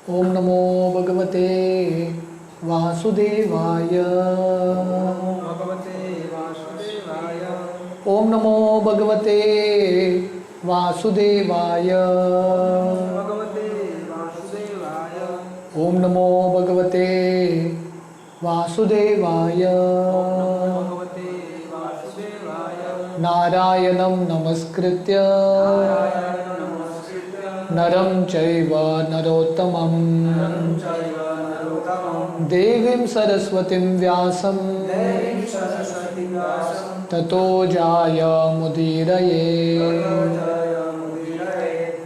ओम नमो भगवते वासुदेवाय। ओम नमो भगवते वासुदेवाय। ओम नमो भगवते वासुदेवाय। नारायणं नमस्कृत्य नरं चैव नरोत्तमं देवीं सरस्वतीं व्यासं ततो जायमुदीरये।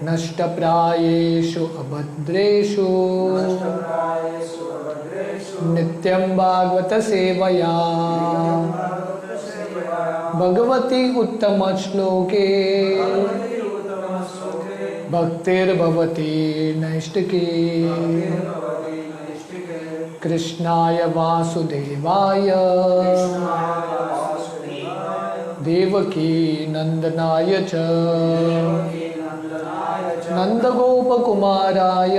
नष्टप्रायेषु अभद्रेषु नित्यं भागवत सेवया भगवती उत्तम श्लोके भक्तिर्भवती नैष्टिकी। कृष्णाय वासुदेवाय देवकी नंदनाय च नंदगोपकुमाराय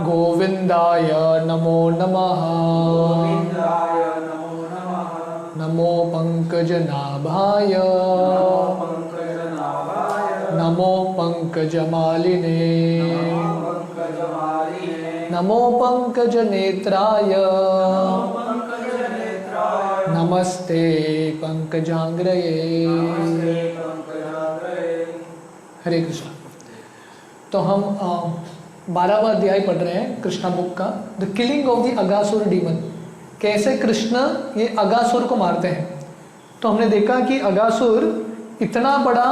गोविंदाय नमो नमः। नमो पंकजनाभाय नमो पंकजमालिने नमो पंकजनेत्राय नमस्ते पंकजांग्रये। हरे कृष्ण। तो हम 12वां अध्याय पढ़ रहे हैं कृष्णा बुक का, the killing of the Aghasur demon. कैसे कृष्ण ये अगासुर को मारते हैं। तो हमने देखा कि अगासुर इतना बड़ा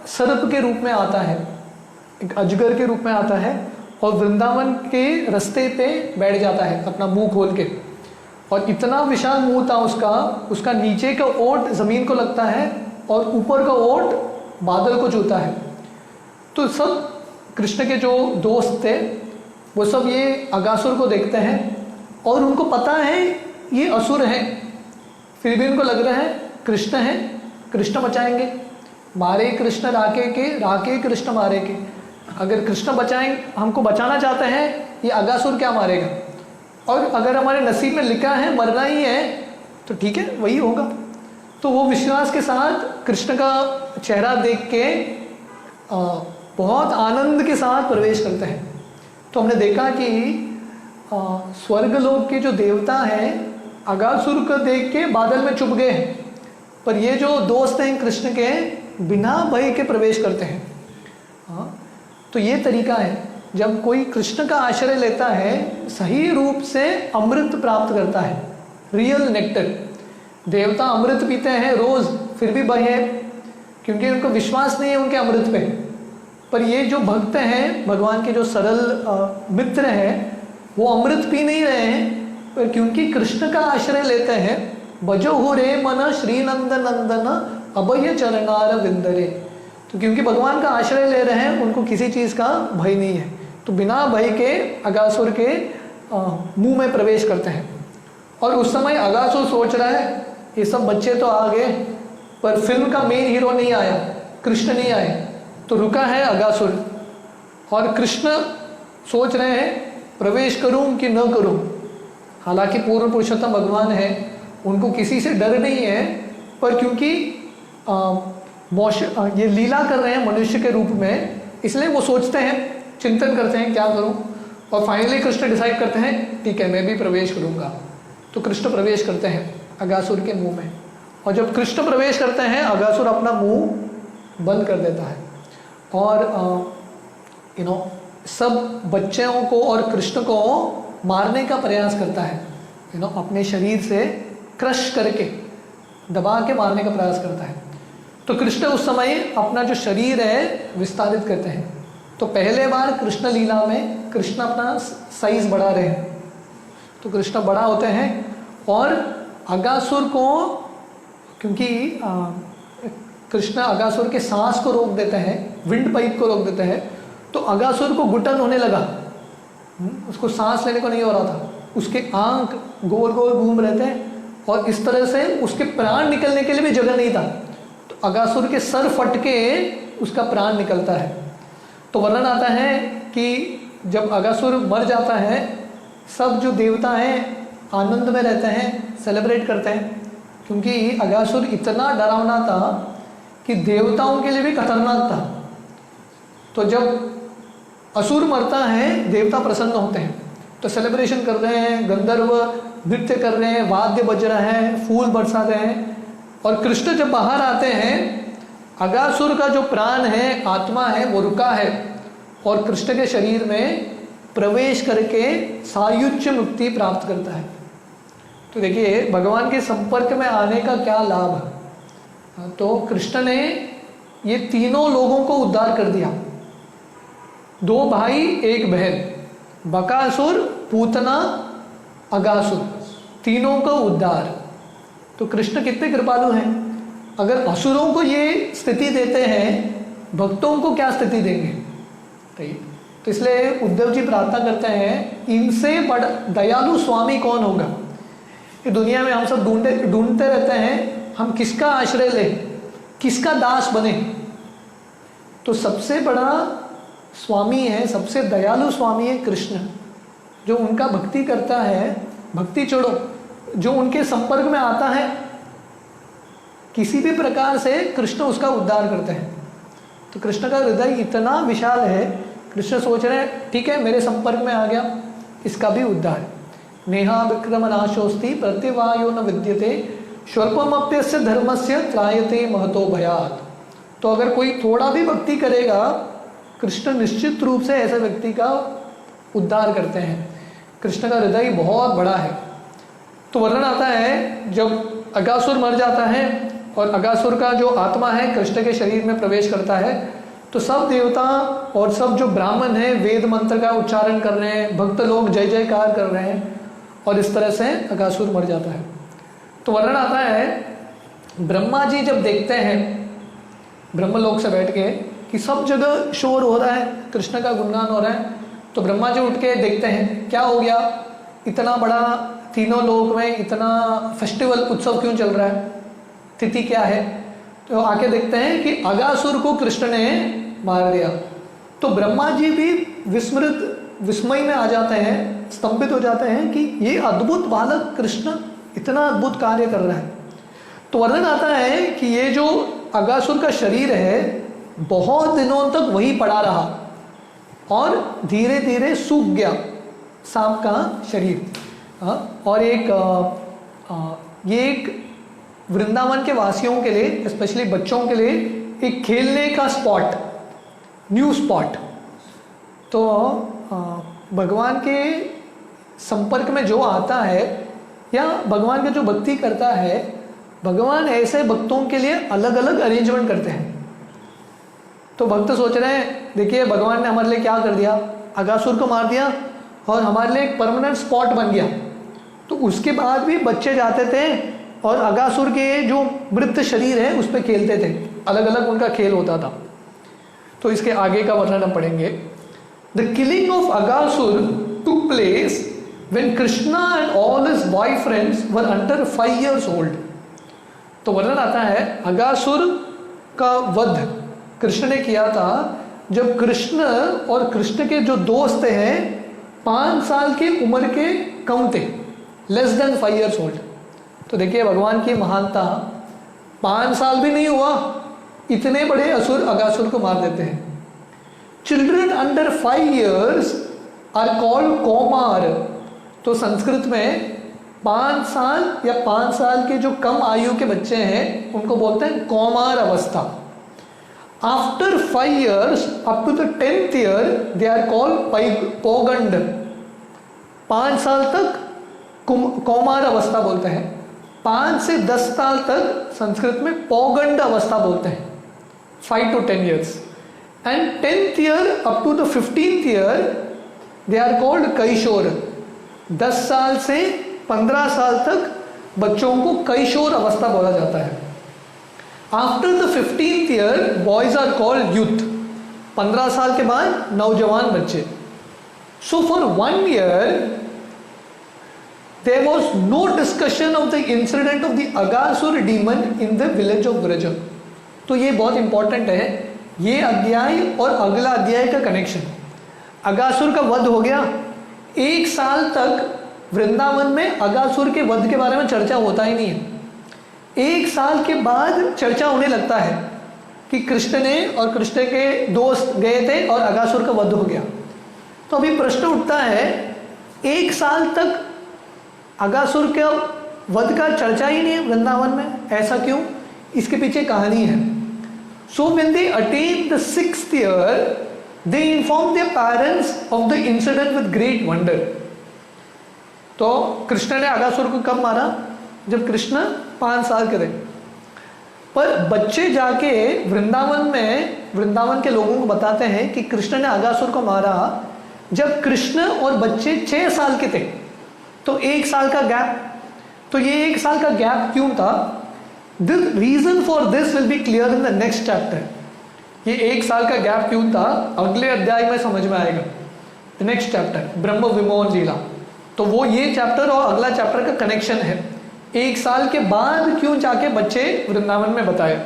सर्प के रूप में आता है, एक अजगर के रूप में आता है और वृंदावन के रास्ते पे बैठ जाता है अपना मुंह खोल के। और इतना विशाल मुंह था उसका नीचे का ओट जमीन को लगता है और ऊपर का ओट बादल को छूता है। तो सब कृष्ण के जो दोस्त थे वो सब ये अगासुर को देखते हैं और उनको पता है ये असुर है, फिर भी उनको लग रहा है कृष्ण है, कृष्ण बचाएंगे। मारे कृष्ण राके कृष्ण मारे के। अगर कृष्ण बचाएंगे, हमको बचाना चाहते हैं, ये अगासुर क्या मारेगा। और अगर हमारे नसीब में लिखा है मरना ही है तो ठीक है वही होगा। तो वो विश्वास के साथ कृष्ण का चेहरा देख के बहुत आनंद के साथ प्रवेश करते हैं। तो हमने देखा कि स्वर्गलोक के जो देवता हैं अगासुर को देख के बादल में छुप गए हैं, पर ये जो दोस्त हैं कृष्ण के बिना भय के प्रवेश करते हैं। तो ये तरीका है, जब कोई कृष्ण का आश्रय लेता है सही रूप से अमृत प्राप्त करता है, रियल नेक्टर। देवता अमृत पीते हैं रोज, फिर भी भय है क्योंकि उनको विश्वास नहीं है उनके अमृत पे। पर ये जो भक्त हैं, भगवान के जो सरल मित्र हैं, वो अमृत पी नहीं रहे हैं, पर क्योंकि कृष्ण का आश्रय लेते हैं। भजो हो रे मन श्री नंद नंदन अभय चरणार विंदरे। तो क्योंकि भगवान का आश्रय ले रहे हैं, उनको किसी चीज़ का भय नहीं है, तो बिना भय के अगासुर के मुंह में प्रवेश करते हैं। और उस समय अगासुर सोच रहा है ये सब बच्चे तो आ गए, पर फिल्म का मेन हीरो नहीं आया, कृष्ण नहीं आए, तो रुका है अगासुर। और कृष्ण सोच रहे हैं प्रवेश करूं कि न करूं। हालांकि पूर्ण पुरुषोत्तम भगवान है, उनको किसी से डर नहीं है, पर क्योंकि ये लीला कर रहे हैं मनुष्य के रूप में, इसलिए वो सोचते हैं, चिंतन करते हैं क्या करूं। और फाइनली कृष्ण डिसाइड करते हैं ठीक है मैं भी प्रवेश करूंगा। तो कृष्ण प्रवेश करते हैं अगासुर के मुंह में। और जब कृष्ण प्रवेश करते हैं अगासुर अपना मुंह बंद कर देता है और सब बच्चों को और कृष्ण को मारने का प्रयास करता है। अपने शरीर से क्रश करके दबा के मारने का प्रयास करता है। तो कृष्ण उस समय अपना जो शरीर है विस्तारित करते हैं। तो पहले बार कृष्ण लीला में कृष्ण अपना साइज बढ़ा रहे हैं, तो कृष्ण बड़ा होते हैं और अगासुर को, क्योंकि कृष्ण अगासुर के सांस को रोक देते हैं, विंड पाइप को रोक देते हैं, तो अगासुर को घुटन होने लगा, उसको सांस लेने को नहीं हो रहा था, उसके आंख गोल गोल घूम रहे थे और इस तरह से उसके प्राण निकलने के लिए भी जगह नहीं था। तो अगासुर के सर फट के उसका प्राण निकलता है। तो वर्णन आता है कि जब अगासुर मर जाता है, सब जो देवता हैं आनंद में रहते हैं, सेलिब्रेट करते हैं, क्योंकि अगासुर इतना डरावना था कि देवताओं के लिए भी खतरनाक था। तो जब असुर मरता है देवता प्रसन्न होते हैं, तो सेलिब्रेशन कर रहे हैं, गंधर्व नृत्य कर रहे हैं, वाद्य बज रहे हैं, फूल बरसा रहे हैं। और कृष्ण जब बाहर आते हैं, अगासुर का जो प्राण है, आत्मा है, वो रुका है और कृष्ण के शरीर में प्रवेश करके सायुज्य मुक्ति प्राप्त करता है। तो देखिए भगवान के संपर्क में आने का क्या लाभ है। तो कृष्ण ने ये तीनों लोगों को उद्धार कर दिया, 2 भाई 1 बहन, बकासुर, पूतना, अगासुर, तीनों का उद्धार। तो कृष्ण कितने कृपालु हैं। अगर असुरों को ये स्थिति देते हैं, भक्तों को क्या स्थिति देंगे। तो इसलिए उद्धव जी प्रार्थना करते हैं, इनसे बड़ा दयालु स्वामी कौन होगा। ये दुनिया में हम सब ढूंढते रहते हैं, हम किसका आश्रय लें, किसका दास बने। तो सबसे बड़ा स्वामी है, सबसे दयालु स्वामी है कृष्ण। जो उनका भक्ति करता है, भक्ति छोड़ो, जो उनके संपर्क में आता है, किसी भी प्रकार से कृष्ण उसका उद्धार करते हैं। तो कृष्ण का हृदय इतना विशाल है, कृष्ण सोच रहे हैं ठीक है मेरे संपर्क में आ गया, इसका भी उद्धार। नेहा विक्रम नाशोस्ति प्रत्यवायो न विद्यते स्वल्पमप्यस्य धर्मस्य त्रायते महतो भयात्। तो अगर कोई थोड़ा भी भक्ति करेगा, कृष्ण निश्चित रूप से ऐसे व्यक्ति का उद्धार करते हैं। कृष्ण का हृदय बहुत बड़ा है। तो वर्णन आता है जब अगासुर मर जाता है और अगासुर का जो आत्मा है कृष्ण के शरीर में प्रवेश करता है, तो सब देवता और सब जो ब्राह्मण हैं वेद मंत्र का उच्चारण कर रहे हैं, भक्त लोग जय जयकार कर रहे हैं, और इस तरह से अगासुर मर जाता है। तो वर्णन आता है ब्रह्मा जी जब देखते हैं ब्रह्मलोक से बैठ के कि सब जगह शोर हो रहा है, कृष्ण का गुणगान हो रहा है, तो ब्रह्मा जी उठ के देखते हैं क्या हो गया, इतना बड़ा तीनों लोक में इतना फेस्टिवल उत्सव क्यों चल रहा है, तिथि क्या है। तो आके देखते हैं कि अगासुर को कृष्ण ने मार दिया। तो ब्रह्मा जी भी विस्मय में आ जाते हैं, स्तंभित हो जाते हैं कि ये अद्भुत बालक कृष्ण इतना अद्भुत कार्य कर रहा है। तो वर्णन आता है कि ये जो अगासुर का शरीर है बहुत दिनों तक वही पड़ा रहा और धीरे धीरे सूख गया सांप का शरीर। और ये एक वृंदावन के वासियों के लिए, स्पेशली बच्चों के लिए एक खेलने का स्पॉट, न्यू स्पॉट। तो भगवान के संपर्क में जो आता है या भगवान का जो भक्ति करता है, भगवान ऐसे भक्तों के लिए अलग अलग अरेंजमेंट करते हैं। तो भक्त सोच रहे हैं देखिए भगवान ने हमारे लिए क्या कर दिया, अगासुर को मार दिया और हमारे लिए एक परमानेंट स्पॉट बन गया। तो उसके बाद भी बच्चे जाते थे और अगासुर के जो मृत शरीर है उस पर खेलते थे, अलग अलग उनका खेल होता था। तो इसके आगे का वर्णन हम पढ़ेंगे। The killing of Aghasur took place when Krishna and all his boy friends were under 5 years old। तो वर्णन आता है अगासुर का वध कृष्ण ने किया था जब कृष्ण और कृष्ण के जो दोस्त हैं 5 साल की उम्र के कम थे, लेस देन 5 years old। तो देखिए भगवान की महानता, 5 साल भी नहीं हुआ इतने बड़े असुर अगासुर को मार देते हैं। Children under 5 years are called कौमार। तो संस्कृत में 5 साल या 5 साल के जो कम आयु के बच्चे हैं उनको बोलते हैं कौमार अवस्था। After 5 years up to the 10th year they are called पौगंड। 5 साल तक कौमार अवस्था बोलते हैं, 5 से 10 साल तक संस्कृत में पौगंड अवस्था बोलते हैं, 5 to 10 years। And 10th year up to the 15th year they are called कैशोर। 10 साल से 15 साल तक बच्चों को कैशोर अवस्था बोला जाता है। After the 15th year boys are called youth. 15 साल के बाद नौजवान बच्चे। So for 1 year there was no discussion of the incident of the Agasur demon in the village of Vraja। तो ये बहुत इंपॉर्टेंट है ये अध्याय और अगला अध्याय का कनेक्शन। अगासुर का वध हो गया, 1 साल तक वृंदावन में अगासुर के वध के बारे में चर्चा होता ही नहीं है। 1 साल के बाद चर्चा होने लगता है कि कृष्ण ने और कृष्ण के दोस्त गए थे और अगासुर का वध हो गया। तो अभी प्रश्न उठता है, 1 साल तक अगासुर के वध का चर्चा ही नहीं है वृंदावन में, ऐसा क्यों? इसके पीछे कहानी है। So when they attain the 6th year, they inform their parents of the incident with great wonder. तो कृष्ण ने अगासुर को कब मारा? जब कृष्ण 5 साल के थे। पर बच्चे जाके वृंदावन के लोगों को बताते हैं कि कृष्ण ने अगासुर को मारा जब कृष्ण और बच्चे 6 साल के थे। तो 1 साल का गैप, तो ये 1 साल का गैप क्यों था? The reason for this will be clear in the next chapter. ये 1 साल का गैप क्यों था अगले अध्याय में समझ में आएगा। The next chapter, ब्रह्म विमोहन लीला। तो वो ये चैप्टर और अगला चैप्टर का कनेक्शन है। 1 साल के बाद क्यों जाके बच्चे वृंदावन में बताए।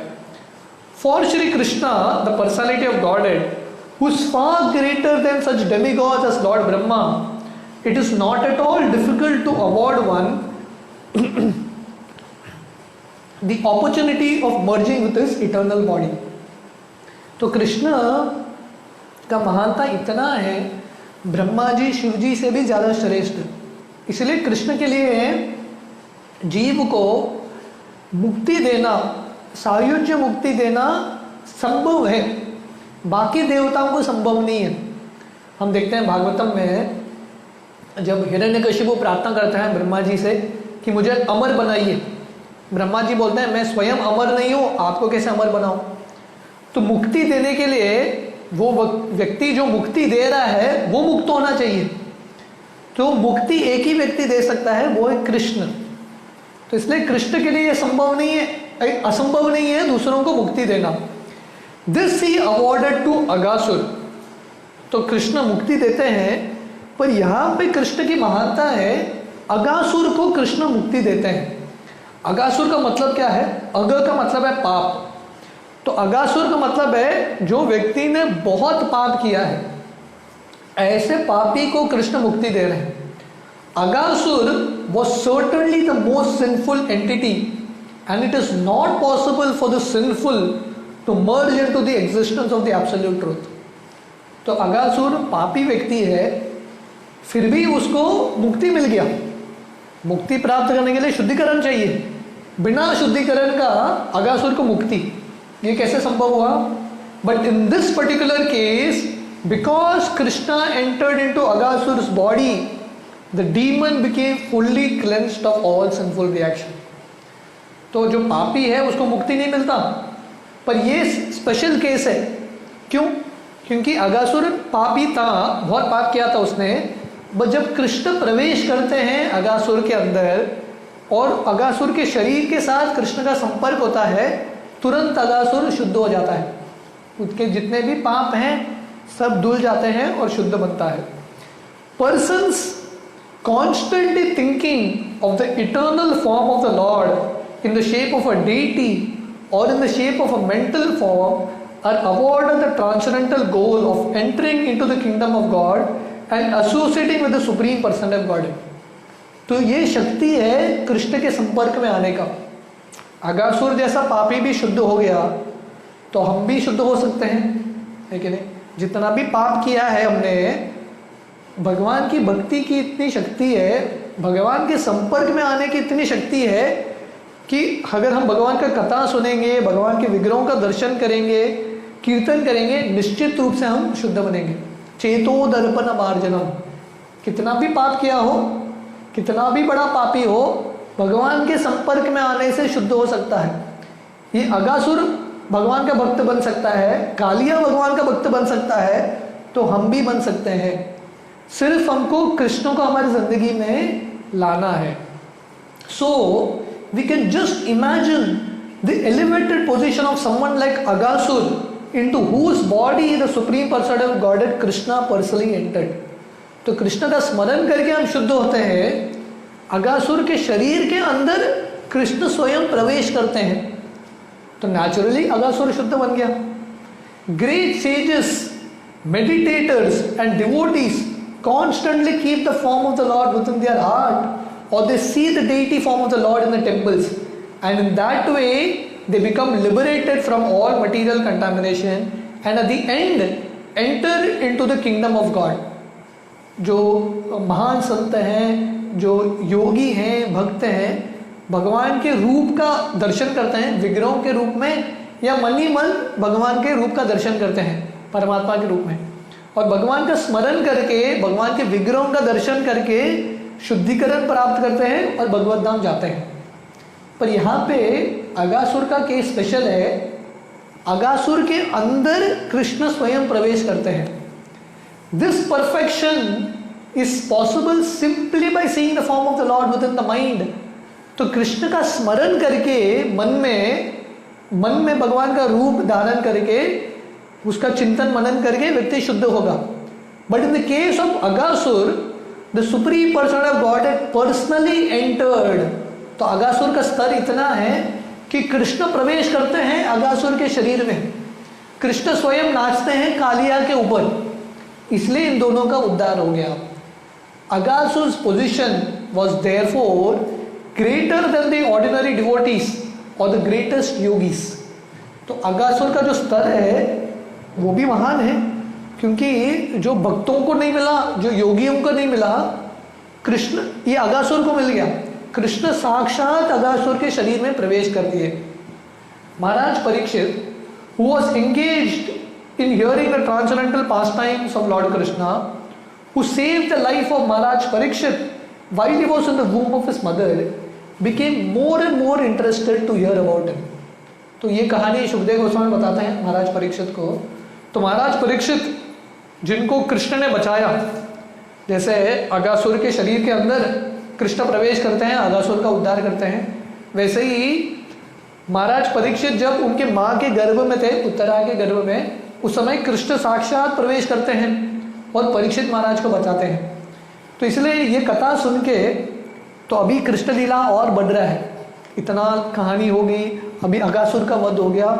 For Shri Krishna, the personality of Godhead, who is far greater than such demigods as Lord Brahma, it is not at all difficult to award one the opportunity of merging with his eternal body. तो कृष्ण का महानता इतना है, ब्रह्मा जी शिव जी से भी ज़्यादा श्रेष्ठ। इसलिए कृष्ण के लिए जीव को मुक्ति देना, सायुज्य मुक्ति देना संभव है, बाकी देवताओं को संभव नहीं है। हम देखते हैं भागवतम में जब हिरण्यकशिपु प्रार्थना करता है ब्रह्मा जी से कि मुझे अमर बनाइए, ब्रह्मा जी बोलते हैं मैं स्वयं अमर नहीं हूँ, आपको कैसे अमर बनाऊं? तो मुक्ति देने के लिए वो व्यक्ति जो मुक्ति दे रहा है वो मुक्त होना चाहिए। तो मुक्ति एक ही व्यक्ति दे सकता है, वो है कृष्ण। तो इसलिए कृष्ण के लिए ये संभव नहीं है, असंभव नहीं है दूसरों को मुक्ति देना। This he awarded to Aghasura. तो कृष्ण मुक्ति देते हैं, पर यहाँ पे कृष्ण की महानता है, अगासुर को कृष्ण मुक्ति देते हैं। अगासुर का मतलब क्या है? अग का मतलब है पाप। तो अगासुर का मतलब है जो व्यक्ति ने बहुत पाप किया है, ऐसे पापी को कृष्ण मुक्ति दे रहे हैं। Aghasur was certainly the most sinful entity and it is not possible for the sinful to merge into the existence of the absolute truth. तो अगासुर पापी व्यक्ति है, फिर भी उसको मुक्ति मिल गया। मुक्ति प्राप्त करने के लिए शुद्धिकरण चाहिए, बिना शुद्धिकरण का अगासुर को मुक्ति, ये कैसे संभव हुआ? But in this particular case, because Krishna entered into अगासुर's body, the demon became fully cleansed of all sinful reaction. तो जो पापी है उसको मुक्ति नहीं मिलता, पर ये स्पेशल केस है। क्यों? क्योंकि अगासुर पापी था, बहुत पाप किया था उसने, बट जब कृष्ण प्रवेश करते हैं अगासुर के अंदर और अगासुर के शरीर के साथ कृष्ण का संपर्क होता है, तुरंत अगासुर शुद्ध हो जाता है। उसके जितने भी पाप हैं सब धुल जाते हैं और शुद्ध बनता है। Persons constantly thinking of the eternal form of the Lord in the shape of a deity और in the shape of a mental form are awarded the transcendental goal of entering into the kingdom of God and associating with the supreme person of God. तो ये शक्ति है कृष्ण के संपर्क में आने का। अगासुर जैसा पापी भी शुद्ध हो गया तो हम भी शुद्ध हो सकते हैं, है कि नहीं? जितना भी पाप किया है हमने, भगवान की भक्ति की इतनी शक्ति है, भगवान के संपर्क में आने की इतनी शक्ति है कि अगर हम भगवान का कथा सुनेंगे, भगवान के विग्रहों का दर्शन करेंगे, कीर्तन करेंगे, निश्चित रूप से हम शुद्ध बनेंगे। चेतो दर्पण मार्जनम। कितना भी पाप किया हो, कितना भी बड़ा पापी हो, भगवान के संपर्क में आने से शुद्ध हो सकता है। ये अगासुर भगवान का भक्त बन सकता है, कालिया भगवान का भक्त बन सकता है, तो हम भी बन सकते हैं। सिर्फ हमको कृष्ण को हमारी जिंदगी में लाना है। So we can just imagine the elevated position of someone like Aghasura into whose body the supreme person of godhead Krishna personally entered. तो कृष्ण का स्मरण करके हम शुद्ध होते हैं। अगासुर के शरीर के अंदर कृष्ण स्वयं प्रवेश करते हैं, तो नेचुरली अगासुर शुद्ध बन गया। Great sages, meditators and devotees constantly keep the form of the Lord within their heart, or they see the deity form of the Lord in the temples, and in that way they become liberated from all material contamination and at the end enter into the kingdom of God. जो महान संत हैं, जो योगी हैं, भक्त हैं, भगवान के रूप का दर्शन करते हैं विग्रहों के रूप में, या मन ही मन भगवान के रूप का दर्शन करते हैं परमात्मा के रूप में, और भगवान का स्मरण करके, भगवान के विग्रहों का दर्शन करके शुद्धिकरण प्राप्त करते हैं और भगवत धाम जाते हैं। पर यहाँ पे अगासुर का केस स्पेशल है। अगासुर के अंदर कृष्ण स्वयं प्रवेश करते हैं। This perfection is possible simply by seeing the form of the Lord with in the mind. तो कृष्ण का स्मरण करके मन में भगवान का रूप धारण करके उसका चिंतन मनन करके व्यक्ति शुद्ध होगा। But in the case of Aghasur, the supreme person of God had personally entered. तो अगासुर का स्तर इतना है कि कृष्ण प्रवेश करते हैं अगासुर के शरीर में, कृष्ण स्वयं नाचते हैं कालिया के ऊपर, इसलिए इन दोनों का उद्धार हो गया। अगासुर's position was therefore greater than the ordinary devotees और द ग्रेटेस्ट योगीज। तो अगासुर का जो स्तर है वो भी महान है, क्योंकि जो भक्तों को नहीं मिला, जो योगियों को नहीं मिला, कृष्ण ये अगासुर को मिल गया। कृष्ण साक्षात अगासुर के शरीर में प्रवेश कर दिए। महाराज Parikshit who was engaged in hearing the transcendental pastimes of Lord Krishna, who saved the life of Maharaj Parikshit while he was in the womb of his mother, became more and more interested to hear about him. तो ये कहानी शुकदेव गोस्वामी बताते हैं महाराज परीक्षित को। तो महाराज परीक्षित जिनको कृष्ण ने बचाया, जैसे अगासुर के शरीर के अंदर कृष्ण प्रवेश करते हैं, अगासुर का उद्धार करते हैं, वैसे ही महाराज परीक्षित जब उनके माँ के गर्भ में थे, उत्तरा के गर्भ में, उस समय कृष्ण साक्षात प्रवेश करते हैं और परीक्षित महाराज को बचाते हैं। तो इसलिए ये कथा सुन के तो अभी कृष्ण लीला और बढ़ रहा है। इतना कहानी हो गई, अभी अगासुर का वध हो गया,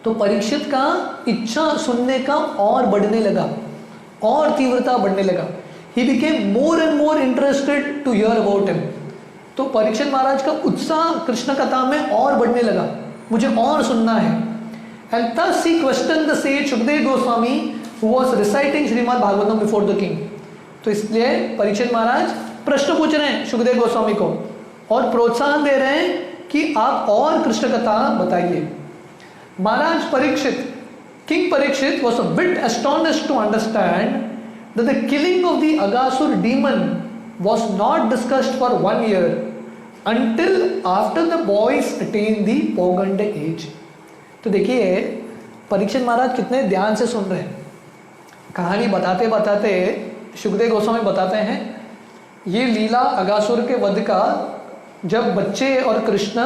तो परीक्षित का इच्छा सुनने का और बढ़ने लगा, और तीव्रता बढ़ने लगा। He became more and more interested to hear about him. तो परीक्षित महाराज का उत्साह कृष्ण कथा में और बढ़ने लगा, मुझे और सुनना है। And thus he questioned the sage Shukdev Goswami who was reciting Srimad Bhagavatam before the king. तो इसलिए परीक्षित महाराज प्रश्न पूछ रहे हैं शुकदेव गोस्वामी को और प्रोत्साहन दे रहे हैं कि आप और कृष्ण कथा बताइए। Maharaj Parikshit, king Parikshit was a bit astonished to understand that the killing of the Agasur demon was not discussed for 1 year until after the boys attained the Poganda age. तो देखिए परीक्षित महाराज कितने ध्यान से सुन रहे हैं। कहानी बताते बताते शुकदेव गोस्वामी बताते हैं ये लीला अगासुर के वध का, जब बच्चे और कृष्ण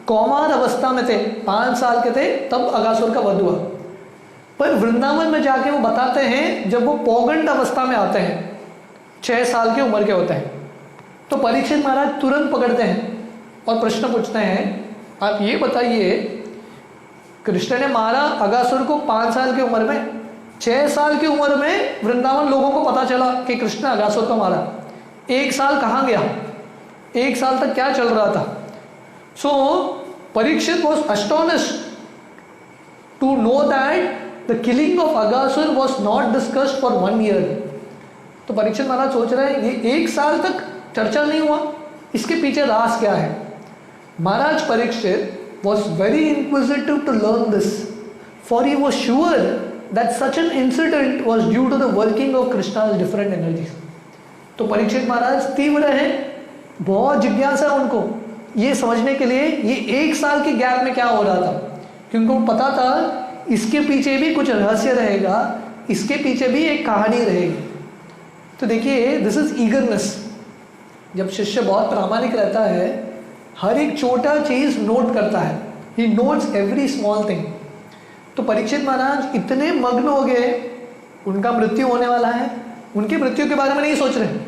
कौमार अवस्था में थे, 5 साल के थे, तब अगासुर का वध हुआ। पर वृंदावन में जाके वो बताते हैं जब वो पौगंड अवस्था में आते हैं, 6 साल की उम्र के होते हैं, तो परीक्षित महाराज तुरंत पकड़ते हैं और प्रश्न पूछते हैं, आप ये बताइए कृष्ण ने मारा अगासुर को 5 साल की उम्र में, 6 साल की उम्र में वृंदावन लोगों को पता चला कि कृष्ण अगासुर को मारा, 1 साल कहाँ गया, 1 साल तक क्या चल रहा था। So Parikshit was astonished to know that the killing of Aghasur was not discussed for 1 year. तो परीक्षित महाराज सोच रहे हैं ये 1 साल तक चर्चा नहीं हुआ, इसके पीछे राज क्या है। महाराज Parikshit was very inquisitive to learn this, for he was sure that such an incident was due to the working of Krishna's different energies. तो परीक्षित महाराज तीव्र हैं, बहुत जिज्ञासा उनको ये समझने के लिए ये 1 साल के गैप में क्या हो रहा था, क्योंकि उनको पता था इसके पीछे भी कुछ रहस्य रहेगा, इसके पीछे भी एक कहानी रहेगी। तो देखिए दिस इज ईगरनेस। जब शिष्य बहुत प्रामाणिक रहता है, हर एक छोटा चीज नोट करता है, ही नोट्स एवरी स्मॉल थिंग। तो परीक्षित महाराज इतने मग्न हो गए, उनका मृत्यु होने वाला है, उनकी मृत्यु के बारे में नहीं सोच रहे।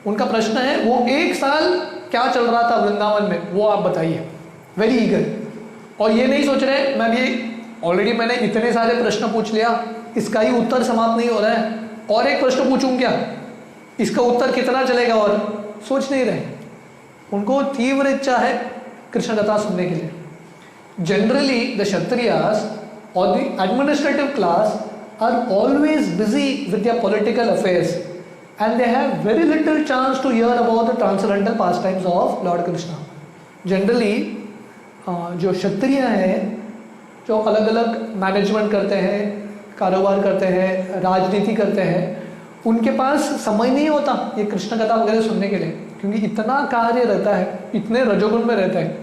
उनका प्रश्न है वो 1 साल क्या चल रहा था वृंदावन में, वो आप बताइए, वेरी ईगर। और ये नहीं सोच रहे मैं भी ऑलरेडी मैंने इतने सारे प्रश्न पूछ लिया, इसका ही उत्तर समाप्त नहीं हो रहा है, और एक प्रश्न पूछूं क्या, इसका उत्तर कितना चलेगा, और सोच नहीं रहे। उनको तीव्र इच्छा है कृष्ण कथा सुनने के लिए। जनरली द क्षत्रियास और the administrative class are always busy with their political affairs and they have very little chance to hear about the transcendental pastimes of Lord Krishna. Generally जो क्षत्रिय हैं, जो अलग अलग मैनेजमेंट करते हैं, कारोबार करते हैं, राजनीति करते हैं, उनके पास समय नहीं होता ये कृष्ण कथा वगैरह सुनने के लिए, क्योंकि इतना कार्य रहता है, इतने रजोगुण में रहता है।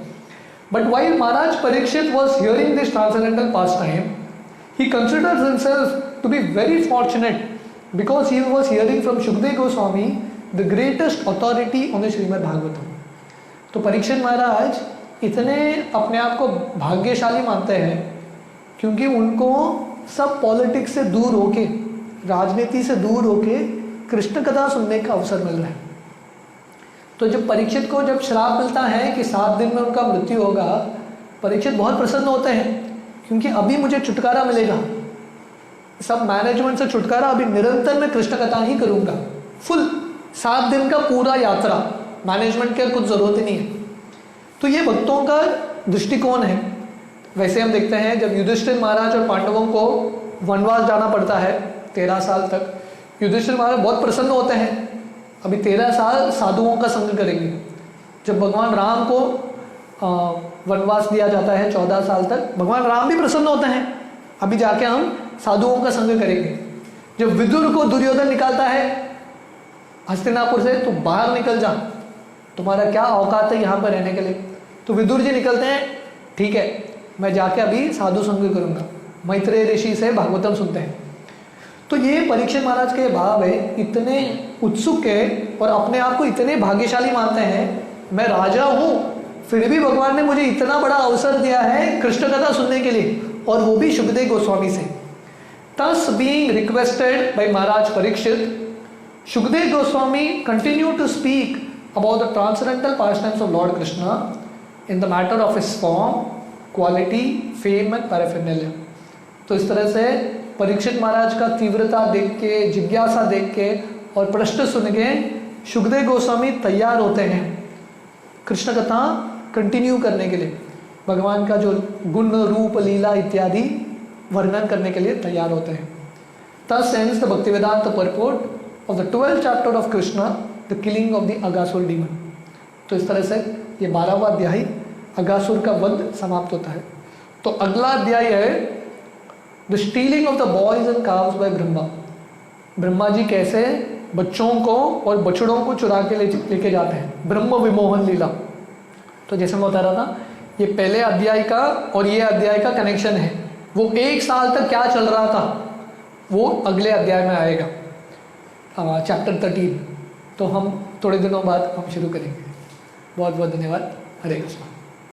But while Maharaj Parikshit was hearing this transcendental pastime, he considers himself to be very fortunate because he was hearing from Shukdev Goswami, the greatest authority on the Srimad Bhagavatam. तो परीक्षित महाराज इतने अपने आप को भाग्यशाली मानते हैं क्योंकि उनको सब पॉलिटिक्स से दूर होके, राजनीति से दूर होके कृष्ण कथा सुनने का अवसर मिल रहा है। तो जब परीक्षित को जब श्राप मिलता है कि 7 दिन में उनका मृत्यु होगा, परीक्षित बहुत प्रसन्न होते हैं क्योंकि अभी मुझे छुटकारा मिलेगा, सब मैनेजमेंट से छुटकारा, अभी निरंतर मैं कृष्ण कथा ही करूंगा। फुल 7 दिन का पूरा यात्रा, मैनेजमेंट की कुछ जरूरत ही नहीं है। तो ये भक्तों का दृष्टिकोण है। वैसे हम देखते हैं जब युधिष्ठिर महाराज और पांडवों को वनवास जाना पड़ता है 13 साल तक, युधिष्ठिर महाराज बहुत प्रसन्न होते हैं, अभी 13 साल साधुओं का संग करेंगे। जब भगवान राम को वनवास दिया जाता है 14 साल तक, भगवान राम भी प्रसन्न होते हैं, अभी जाके हम साधुओं का संग करेंगे। जब विदुर को दुर्योधन निकालता है हस्तिनापुर से, तो बाहर निकल जा, तुम्हारा क्या औकात है यहाँ पर रहने के लिए, तो विदुर जी निकलते हैं, ठीक है मैं जाके अभी साधु संग करूंगा, मैत्रेय ऋषि से भागवतम सुनते हैं। तो ये परीक्षित महाराज के भाव है, इतने उत्सुक है और अपने आप को इतने भाग्यशाली मानते हैं, मैं राजा हूँ फिर भी भगवान ने मुझे इतना बड़ा अवसर दिया है कृष्ण कथा सुनने के लिए, और वो भी शुकदेव गोस्वामी से। Thus being requested by Maharaj Parikshit, Shukdev Goswami continued to speak about the transcendental pastimes of Lord Krishna in the matter of his form, quality, fame and paraphernalia. तो इस तरह से परीक्षित महाराज का तीव्रता देख के, जिज्ञासा देख के और प्रश्न सुन के शुकदेव गोस्वामी तैयार होते हैं कृष्ण कथा कंटिन्यू करने के लिए, भगवान का जो गुण रूप लीला इत्यादि वर्णन करने के लिए तैयार होते हैं। Thus ends the Bhaktivedanta purport of the 12th chapter of Krishna, the killing of the Aghasur demon. तो इस तरह से ये 12वां अध्याय अगासुर का वध समाप्त होता है। तो अगला अध्याय है the stealing of the boys and calves by Brahma. Brahma ji कैसे बच्चों को और बछड़ों को चुरा के लेके जाते हैं, ब्रह्म विमोहन लीला। तो जैसे मैं बता रहा था, ये पहले अध्याय का और ये अध्याय का कनेक्शन है। वो 1 साल तक क्या चल रहा था वो अगले अध्याय में आएगा, चैप्टर 13। तो हम थोड़े दिनों बाद हम शुरू करेंगे। बहुत बहुत धन्यवाद। हरे कृष्ण।